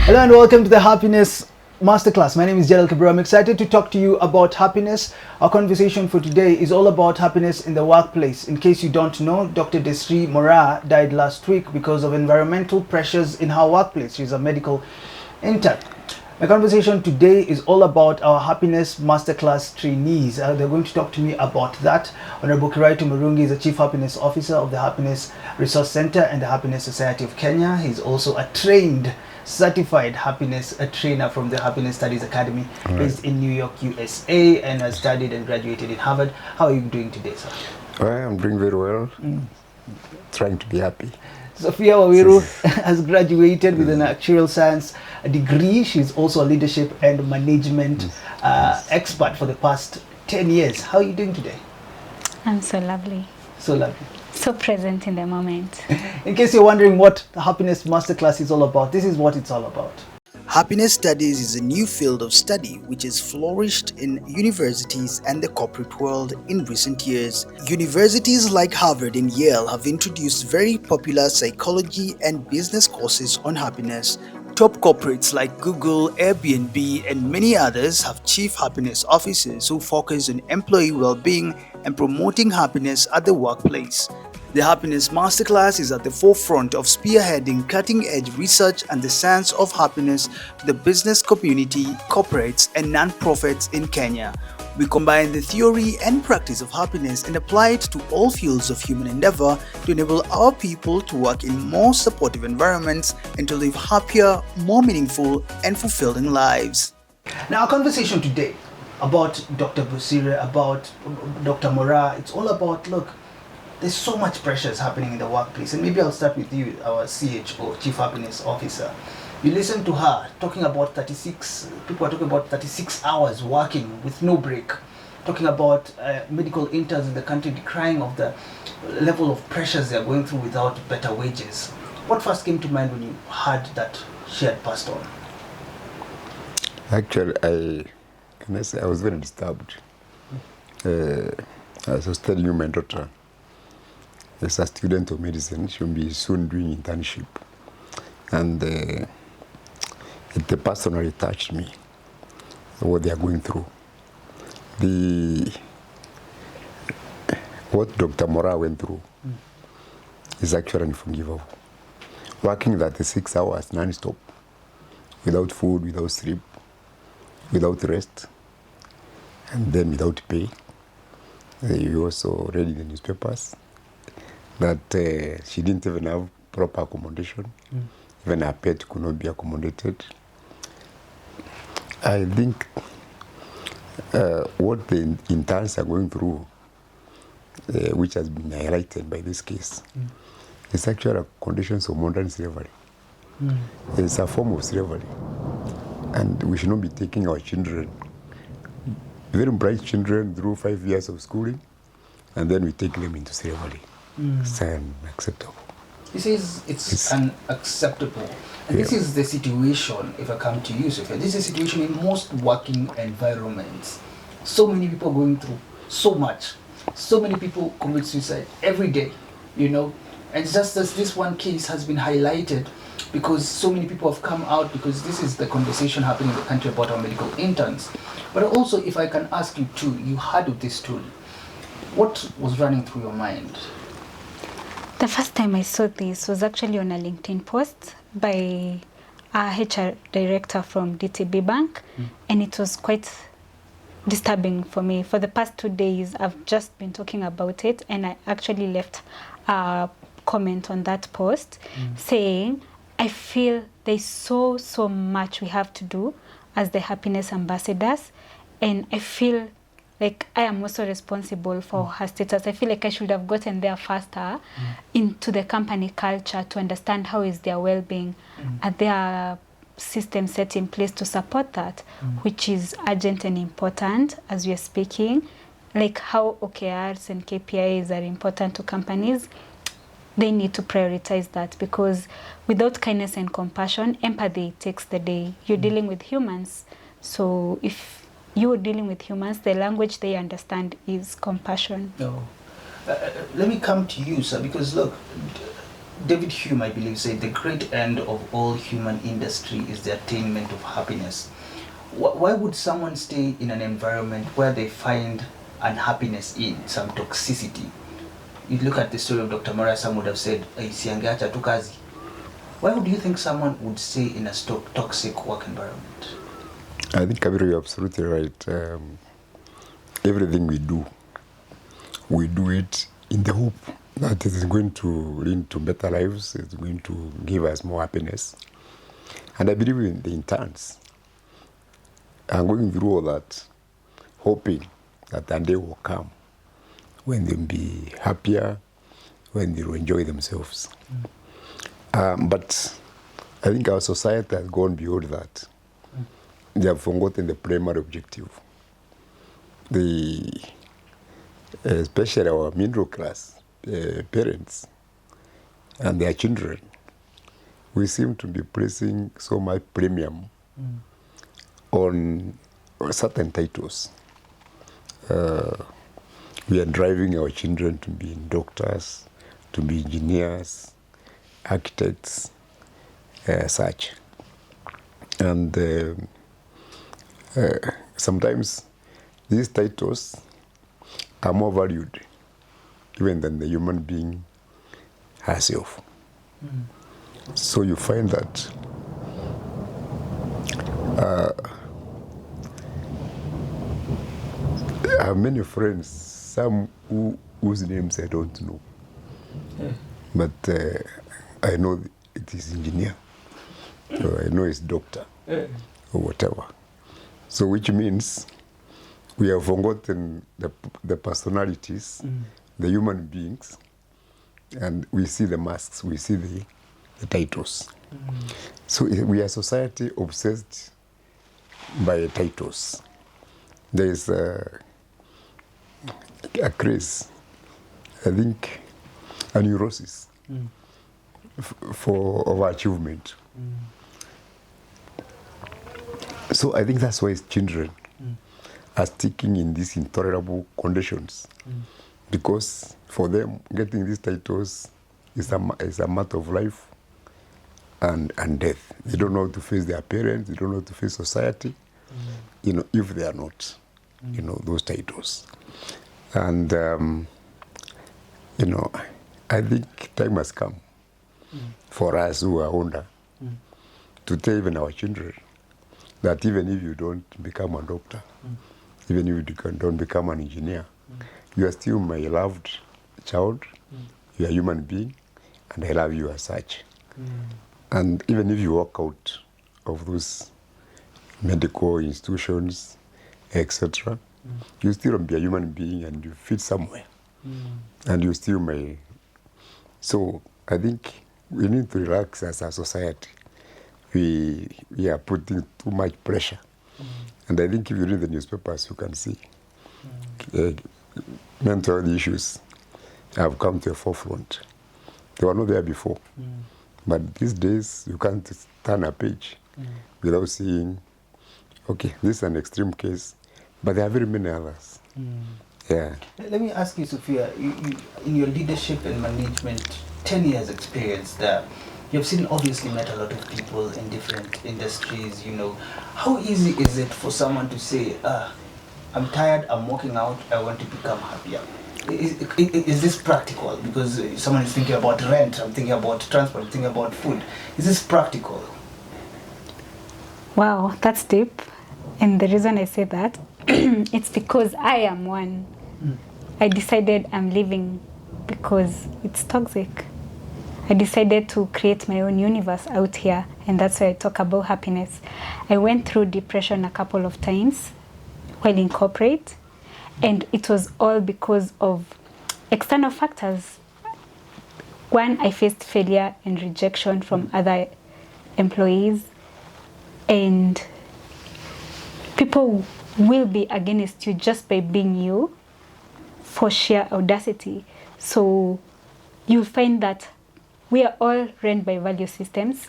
Hello and welcome to the Happiness Masterclass. My name is Gerald Kabura. I'm excited to talk to you about happiness. Our conversation for today is all about happiness in the workplace. In case you don't know, Dr. Desri Mora died last week because of environmental pressures in her workplace. She's a medical intern. My conversation today is all about our Happiness Masterclass trainees. They're going to talk to me about that. Honorable Kiraitu Murungi is the Chief Happiness Officer of the Happiness Resource Center and the Happiness Society of Kenya. He's also a trained, certified happiness trainer from the Happiness Studies Academy based in New York, USA, and has studied and graduated in Harvard. How are you doing today, sir? Well, I'm doing very well. Trying to be happy. Sophia Waweru has graduated with an actuarial science degree. She's also a leadership and management expert for the past 10 years. How are you doing today? I'm so lovely. So lovely. So present in the moment. In case you're wondering what the Happiness Masterclass is all about, this is what it's all about. Happiness Studies is a new field of study which has flourished in universities and the corporate world in recent years. Universities like Harvard and Yale have introduced very popular psychology and business courses on happiness. Top corporates like Google, Airbnb, and many others have chief happiness officers who focus on employee well-being and promoting happiness at the workplace. The Happiness Masterclass is at the forefront of spearheading cutting-edge research and the science of happiness to the business community, corporates, and non-profits in Kenya. We combine the theory and practice of happiness and apply it to all fields of human endeavor to enable our people to work in more supportive environments and to live happier, more meaningful, and fulfilling lives. Now, our conversation today about Dr. Busire, about Dr. Mora, it's all about, look, there's so much pressures happening in the workplace, and maybe I'll start with you, our CHO, Chief Happiness Officer. You listen to her talking about 36, people are talking about 36 hours working with no break, talking about medical interns in the country decrying of the level of pressures they're going through without better wages. What first came to mind when you heard that she had passed on? Actually, I was very disturbed. As I was telling you, my daughter is a student of medicine. She'll be soon doing internship. And it personally touched me, what they are going through. What Dr. Mora went through is actually unforgivable. Working 36 hours non-stop, without food, without sleep, without rest, and then without pay. You also read in the newspapers that she didn't even have proper accommodation. Even her pet could not be accommodated. I think what the interns are going through, which has been highlighted by this case, is actually conditions of modern slavery. It's a form of slavery. And we should not be taking our children, very bright children, through 5 years of schooling, and then we take them into slavery. It's unacceptable. He says it's unacceptable. And this is the situation, if I come to you, Sophia, this is the situation in most working environments. So many people going through so much. So many people commit suicide every day, you know. And just as this one case has been highlighted because so many people have come out, because this is the conversation happening in the country about our medical interns. But also, if I can ask you too, you heard of this story. What was running through your mind? The first time I saw this was actually on a LinkedIn post by a HR director from DTB Bank, and it was quite disturbing for me. For the past 2 days, I've just been talking about it, and I actually left a comment on that post saying, I feel there's so much we have to do as the happiness ambassadors, and I feel like I am also responsible for her status. I feel like I should have gotten there faster into the company culture to understand how is their well-being. Are there systems set in place to support that, which is urgent and important as we are speaking, like how OKRs and KPIs are important to companies. They need to prioritize that, because without kindness and compassion, empathy takes the day. You're dealing with humans. So if you're dealing with humans, the language they understand is compassion. No. Let me come to you, sir, because look, David Hume, I believe, said the great end of all human industry is the attainment of happiness. Why would someone stay in an environment where they find unhappiness in some toxicity? You look at the story of Dr. Mara, some would have said, "Isiangacha tu kazi." Why would you think someone would stay in a toxic work environment? I think, Kabiru, you're absolutely right. Everything we do it in the hope that it is going to lead to better lives, it's going to give us more happiness. And I believe in the interns. I'm going through all that, hoping that one day will come when they'll be happier, when they'll enjoy themselves. But I think our society has gone beyond that. They have forgotten the primary objective. Especially our middle class parents and their children, we seem to be placing so much premium on certain titles. We are driving our children to be doctors, to be engineers, architects, such. And sometimes these titles are more valued even than the human being herself. So you find that I have many friends, some whose names I don't know, but I know it is engineer, or I know it's doctor, or whatever. So which means we have forgotten the personalities, the human beings, and we see the masks, we see the titles. So we are a society obsessed by titles. There is a craze, I think, a neurosis for overachievement. So I think that's why children are sticking in these intolerable conditions, because for them getting these titles is a matter of life and death. They don't know how to face their parents, they don't know how to face society, if they are not, those titles. And, I think time has come for us who are older to tell even our children that even if you don't become a doctor, even if you don't become an engineer, you are still my loved child, you are a human being, and I love you as such. And even if you walk out of those medical institutions, etc., you still be a human being and you fit somewhere. And you still may. So I think we need to relax as a society. We are putting too much pressure. And I think if you read the newspapers, you can see mental health issues have come to the forefront. They were not there before. But these days, you can't turn a page without seeing, okay, this is an extreme case, but there are very many others. Yeah. Let me ask you, Sophia, you, in your leadership and management, 10 years experience there, you've seen, obviously met a lot of people in different industries, How easy is it for someone to say, I'm tired, I'm walking out, I want to become happier? Is this practical? Because someone is thinking about rent, I'm thinking about transport, I'm thinking about food. Is this practical? Wow, that's deep. And the reason I say that, it's because I am one. I decided I'm leaving because it's toxic. I decided to create my own universe out here, and that's why I talk about happiness. I went through depression a couple of times while in corporate, and it was all because of external factors. One, I faced failure and rejection from other employees, and people will be against you just by being you for sheer audacity. So you'll find that we are all run by value systems,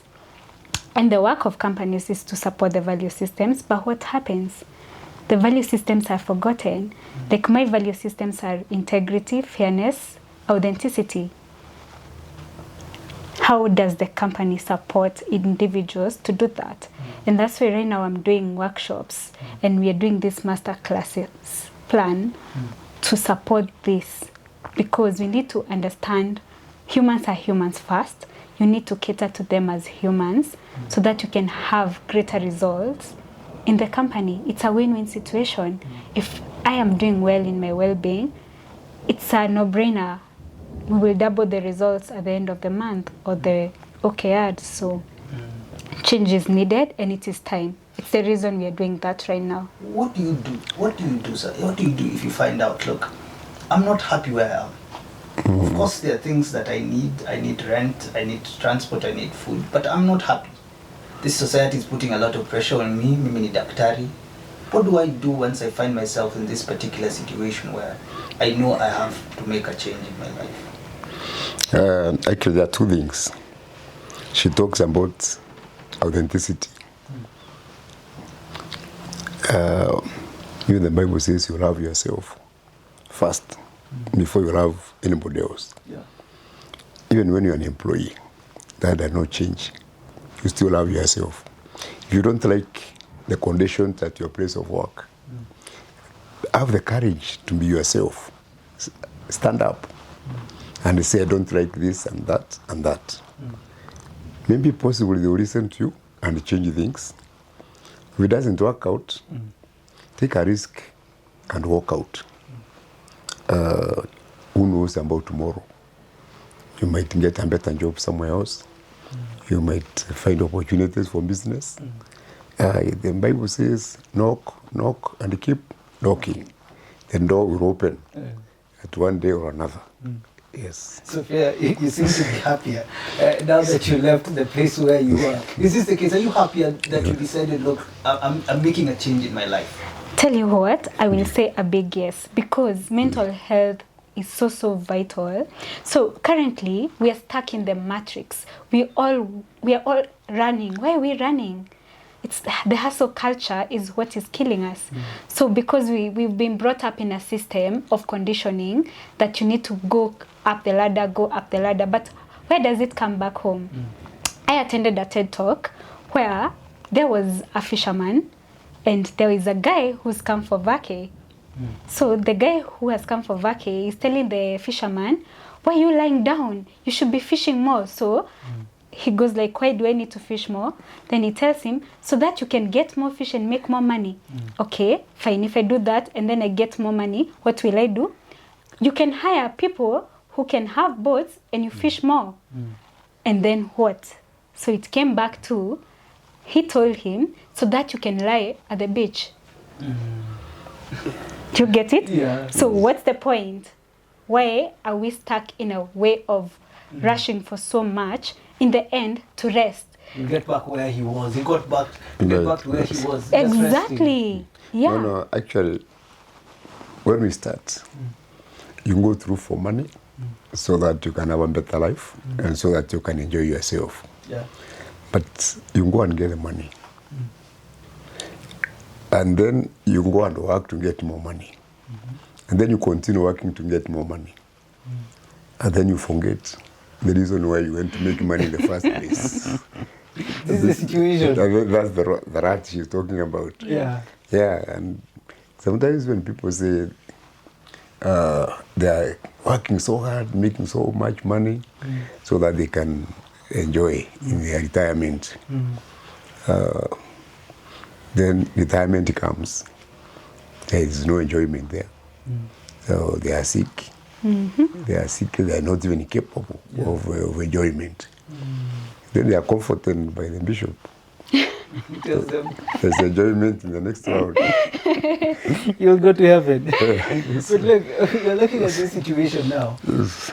and the work of companies is to support the value systems. But what happens? The value systems are forgotten. Like my value systems are integrity, fairness, authenticity. how does the company support individuals to do that? And that's why right now I'm doing workshops and we are doing this master classes plan to support this, because we need to understand humans are humans first. You need to cater to them as humans so that you can have greater results in the company. It's a win-win situation. If I am doing well in my well-being, it's a no-brainer. We will double the results at the end of the month or the OKR. So change is needed and it is time. It's the reason we are doing that right now. What do you do? What do you do, sir? What do you do if you find out, look, I'm not happy where I am? Of course, there are things that I need. I need rent, I need transport, I need food, but I'm not happy. This society is putting a lot of pressure on me. Mimi ni daktari. What do I do once I find myself in this particular situation where I know I have to make a change in my life? Actually, there are two things. She talks about authenticity. Even the Bible says you love yourself first before you love anybody else. Yeah. Even when you're an employee, that does not change. You still love yourself. If you don't like the conditions at your place of work, have the courage to be yourself. Stand up and say, I don't like this and that and that. Maybe possibly they will listen to you and change things. If it doesn't work out, take a risk and walk out. Who knows about tomorrow? You might get a better job somewhere else. You might find opportunities for business. The Bible says, knock, knock, and keep knocking. The door will open at one day or another. Yes. Sophia, you seem to be happier now that you left the place where you were. Is this the case? Are you happier that you decided, look, I'm making a change in my life? Tell you what, I will say a big yes, because mental health is so vital. So currently we are stuck in the matrix. We are all running. Why are we running? It's the hustle culture is what is killing us. So because we've been brought up in a system of conditioning that you need to go up the ladder, but where does it come back home? I attended a TED talk where there was a fisherman and there is a guy who's come for vacay. So the guy who has come for vacay is telling the fisherman, why are you lying down? You should be fishing more. So he goes like, why do I need to fish more? Then he tells him, so that you can get more fish and make more money. Okay, fine. If I do that and then I get more money, what will I do? You can hire people who can have boats and you fish more. And then what? So it came back to, he told him, so that you can lie at the beach. Do you get it? Yeah. So what's the point? Why are we stuck in a way of rushing for so much, in the end, to rest? You get back where he was. He got back to where he was. Exactly. Yeah. No, actually, when we start, you go through for money so that you can have a better life and so that you can enjoy yourself. Yeah. But you go and get the money. And then you go and work to get more money. And then you continue working to get more money. And then you forget the reason why you went to make money in the first place. This is the situation. That's the rat she's talking about. Yeah. Yeah, and sometimes when people say they are working so hard, making so much money, so that they can enjoy in their retirement, then retirement comes. There is no enjoyment there. So they are sick. They are sick, they are not even capable of enjoyment. Then they are comforted by the bishop. Tells them, There's enjoyment in the next round. you'll go to heaven. But look, you're looking at this situation now.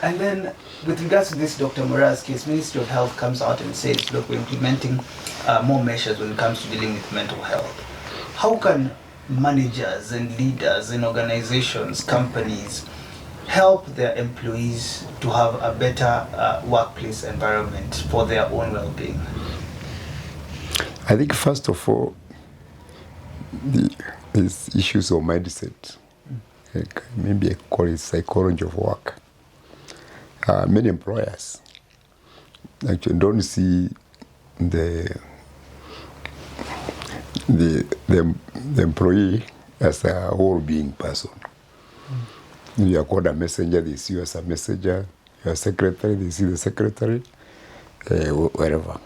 And then with regards to this Dr. Mora's case, Ministry of Health comes out and says, look, we're implementing more measures when it comes to dealing with mental health. How can managers and leaders in organizations, companies, help their employees to have a better workplace environment for their own well-being? I think first of all, these issues of mindset, like maybe I call it psychology of work. Many employers actually don't see the employee as a whole being person. You are called a messenger, they see you as a messenger. You are a secretary, they see the secretary, wherever.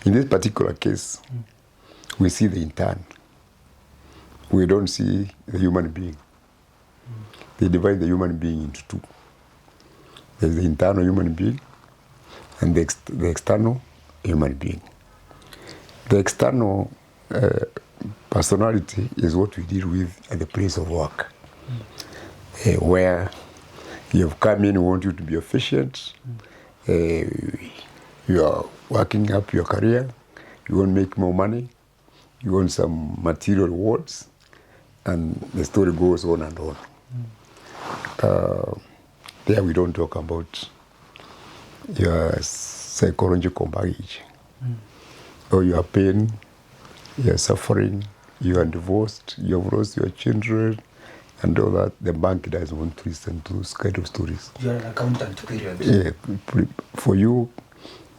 In this particular case, we see the intern. We don't see the human being. They divide the human being into two. There's the internal human being and the external human being. The external personality is what we deal with at the place of work, where you have come in, we want you to be efficient, you are working up your career, you want to make more money, you want some material rewards, and the story goes on and on. There we don't talk about your psychological baggage, or your pain, your suffering, you are divorced, you have lost your children, and all that. The bank doesn't want to listen to those kind of stories. You are an accountant, period. Yeah, for you,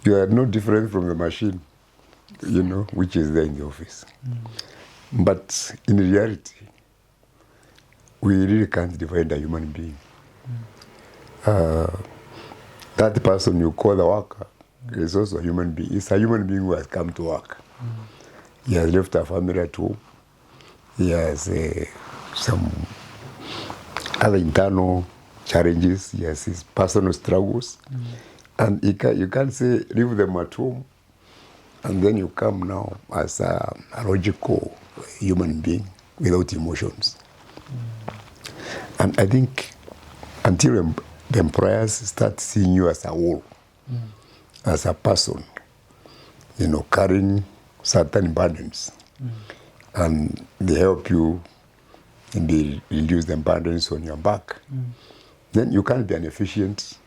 you are no different from the machine, you know, which is there in the office. But in reality, we really can't divide a human being. That person you call the worker is also a human being. It's a human being who has come to work. He has left a family at home. He has some other internal challenges. He has his personal struggles. And you can't say, leave them at home, and then you come now as a logical human being without emotions. And I think until the employers start seeing you as a whole, as a person, you know, carrying certain burdens, and they help you maybe reduce the burdens on your back, then you can't be an efficient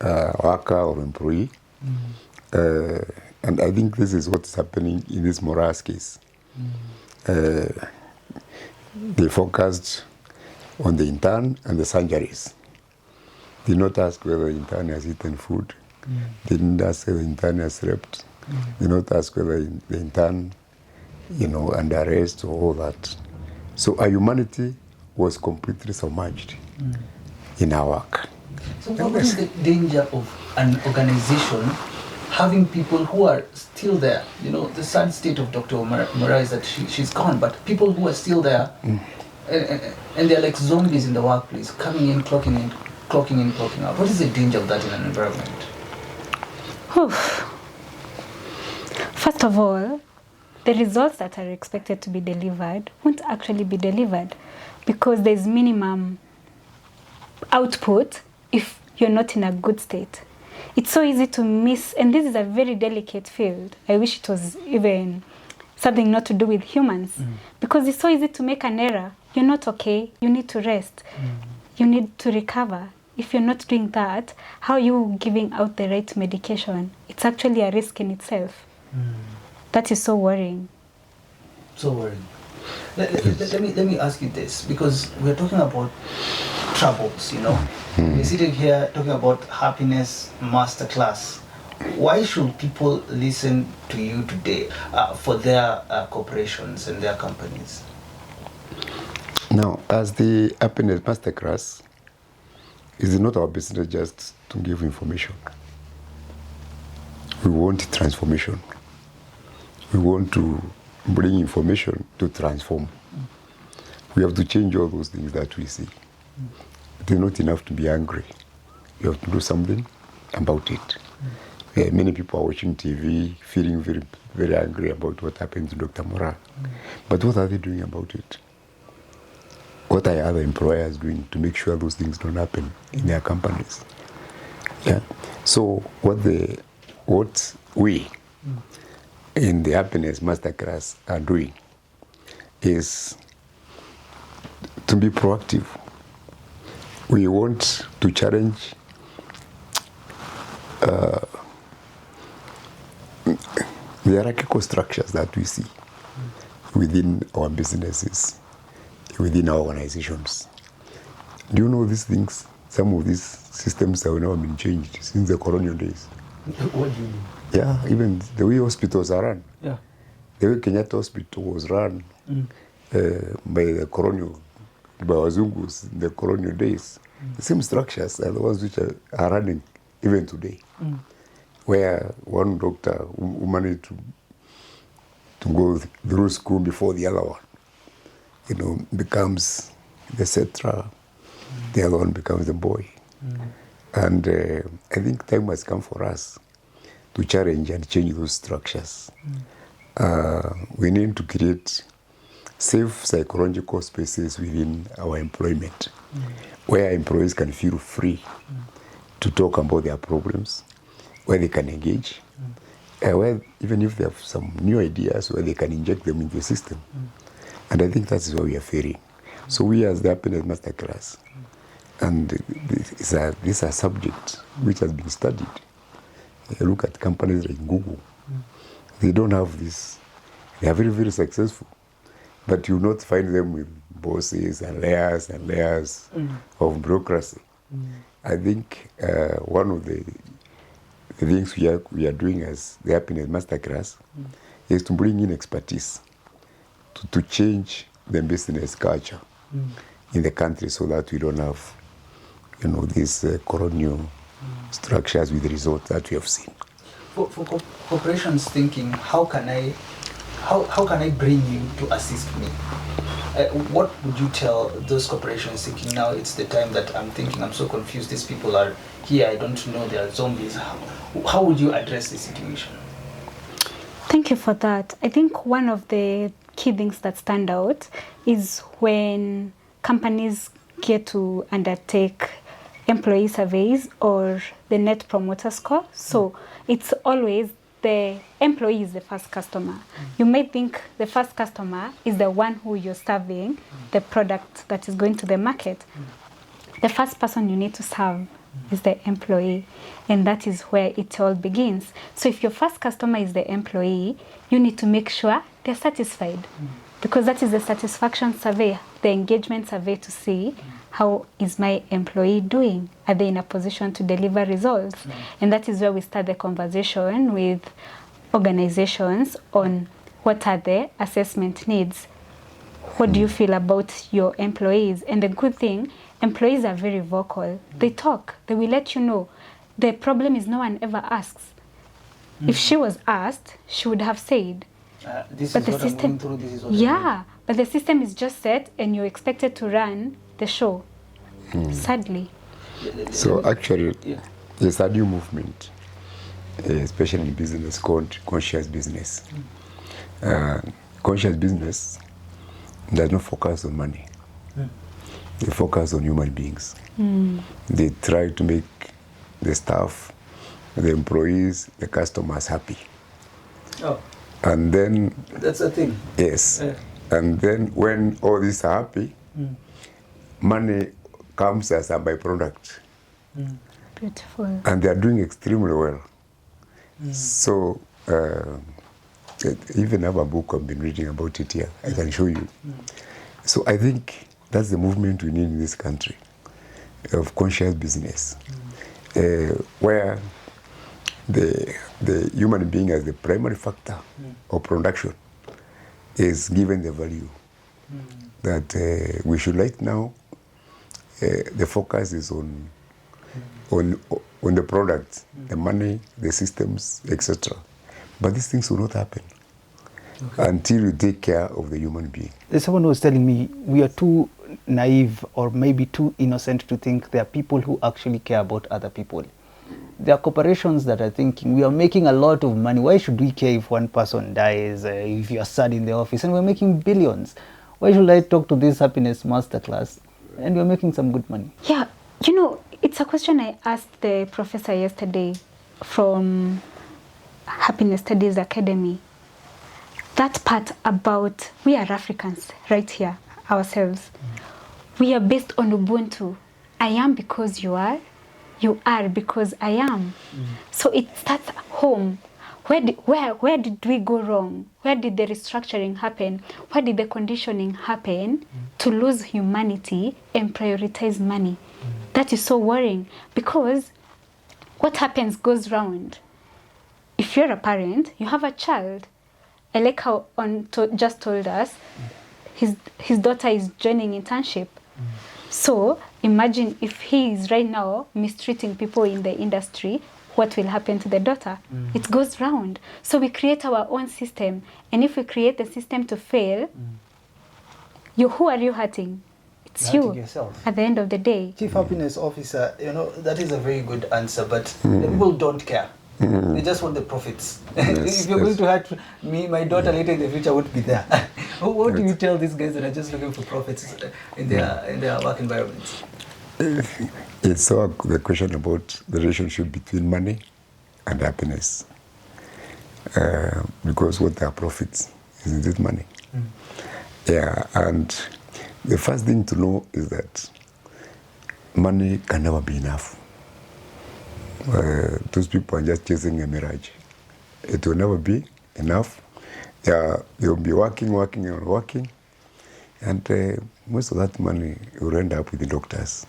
worker or employee. And I think this is what's happening in this Mora's case. They focused on the intern and the surgeries. Did not ask whether the intern has eaten food. Didn't ask whether the intern has slept. Did not ask whether the intern, you know, under arrest or all that. So our humanity was completely submerged in our work. So what is the danger of an organization having people who are still there? You know, the sad state of Dr. Mura is that she's gone, but people who are still there, and they're like zombies in the workplace, coming in, clocking in, clocking out. What is the danger of that in an environment? First of all, the results that are expected to be delivered won't actually be delivered because there's minimum output if you're not in a good state. It's so easy to miss, and this is a very delicate field. I wish it was even something not to do with humans, because it's so easy to make an error. You're not okay, you need to rest, you need to recover. If you're not doing that, how are you giving out the right medication? It's actually a risk in itself. That is so worrying. So worrying. Let me ask you this, because we're talking about troubles, you know. We're sitting here talking about Happiness Masterclass. Why should people listen to you today for their corporations and their companies? Now, as the Happiness Masterclass, it is not our business just to give information. We want transformation. We want to bring information to transform. We have to change all those things that we see. It is not enough to be angry. You have to do something about it. Many people are watching TV, feeling very, very angry about what happened to Dr. Mura. But what are they doing about it? What are other employers doing to make sure those things don't happen in their companies? Yeah. So what we in the Happiness Masterclass are doing is to be proactive. We want to challenge the hierarchical structures that we see within our businesses, within our organizations. Do you know these things some of these systems have never been changed since the colonial days. What do you mean? Yeah, even the way hospitals are run. Yeah. The way Kenyatta Hospital was run by the colonial, by Wazungus in the colonial days. The same structures are the ones which are running even today. Where one doctor who managed to go through school before the other one, becomes the etc. The other one becomes the boy. And I think time has come for us to challenge and change those structures. We need to create safe psychological spaces within our employment, where employees can feel free to talk about their problems, where they can engage, where even if they have some new ideas, where they can inject them into the system. And I think that's where we are failing. So we as the Happiness Masterclass, and this is a subject which has been studied. Look at companies like Google. They don't have this. They are very, very successful. But you will not find them with bosses and layers of bureaucracy. I think one of the things we are doing as the Happiness Masterclass is to bring in expertise to change the business culture in the country so that we don't have, these colonial structures with the results that we have seen. For corporations thinking, how can I bring you to assist me? What would you tell those corporations thinking, now it's the time that I'm thinking, I'm so confused, these people are here, I don't know, they are zombies. How would you address the situation? Thank you for that. I think one of the key things that stand out is when companies get to undertake employee surveys or the net promoter score. So it's always the employee is the first customer. You may think the first customer is the one who you're serving the product that is going to the market. The first person you need to serve is the employee, and that is where it all begins. So if your first customer is the employee, you need to make sure they're satisfied, because that is the satisfaction survey, the engagement survey, to see how is my employee doing? Are they in a position to deliver results? And that is where we start the conversation with organizations on what are the assessment needs. What do you feel about your employees? And the good thing, employees are very vocal. They talk. They will let you know. The problem is no one ever asks. If she was asked, she would have said. This but is the what system, I'm going through, this is what I'm doing. but the system is just set and you're expected to run the show, sadly. So actually, there's a new movement, especially in business, called conscious business. Conscious business does not focus on money. They focus on human beings. They try to make the staff, the employees, the customers happy. Oh, And then, that's the thing. yes. And then when all these are happy, money comes as a byproduct. Beautiful. And they are doing extremely well. So, I even have a book I've been reading about it here. I can show you. So I think that's the movement we need in this country, of conscious business, where the human being as the primary factor of production is given the value that we should. Right now, the focus is on the product, the money, the systems, etc. But these things will not happen until you take care of the human being. There's someone who was telling me we are too naive or maybe too innocent to think there are people who actually care about other people. There are corporations that are thinking we are making a lot of money. Why should we care if one person dies, if you are sad in the office, and we're making billions? Why should I talk to this Happiness Masterclass and we're making some good money? Yeah, it's a question I asked the professor yesterday from Happiness Studies Academy. That part about we are Africans right here, ourselves. We are based on Ubuntu. I am because you are. You are because I am. So it starts at home. Where did we go wrong? Where did the restructuring happen? Where did the conditioning happen to lose humanity and prioritize money? That is so worrying, because what happens goes round. If you're a parent, you have a child. And like how just told us, his daughter is joining internship. So imagine if he is right now mistreating people in the industry, what will happen to the daughter? It goes round. So we create our own system. And if we create the system to fail, who are you hurting? It's You're you hurting yourself. at the end of the day. Chief Happiness Officer, that is a very good answer, but the people don't care. They just want the profits. Yes, If you're going to hurt me, my daughter later in the future won't be there. What do you tell these guys that are just looking for profits in their work environments? It's so the question about the relationship between money and happiness. Because what are profits? Isn't it money? Yeah, and the first thing to know is that money can never be enough. Those people are just chasing a mirage. It will never be enough. They'll be working, and most of that money will end up with the doctors.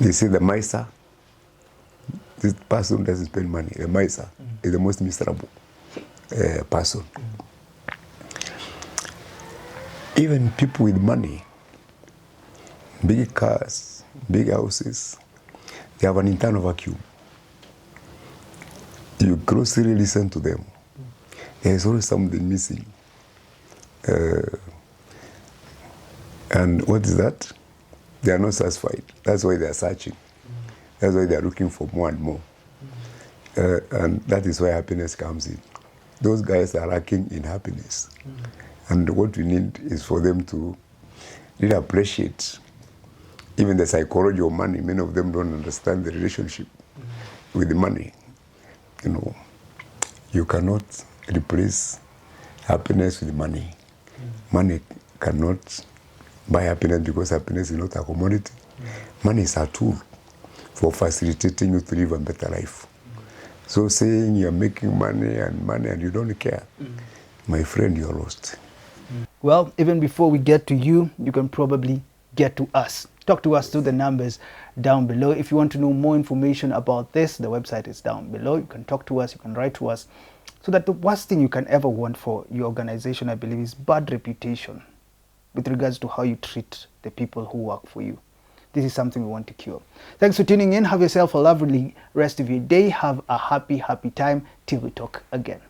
You see the miser, this person who doesn't spend money, the miser is the most miserable person. Even people with money, big cars, big houses, they have an internal vacuum. You closely listen to them. There is always something missing. And what is that? They are not satisfied. That's why they are searching. That's why they are looking for more and more. And that is where happiness comes in. Those guys are lacking in happiness. And what we need is for them to really appreciate even the psychology of money. Many of them don't understand the relationship with the money. You cannot replace happiness with money. Money cannot buy happiness because happiness is not a commodity. Money is a tool for facilitating you to live a better life. So saying you're making money and you don't care, my friend, you're lost. Well, even before we get to you, you can probably get to us. Talk to us through the numbers down below. If you want to know more information about this, the website is down below. You can talk to us, you can write to us. So that the worst thing you can ever want for your organization, I believe, is bad reputation with regards to how you treat the people who work for you. This is something we want to cure. Thanks for tuning in. Have yourself a lovely rest of your day. Have a happy time till we talk again.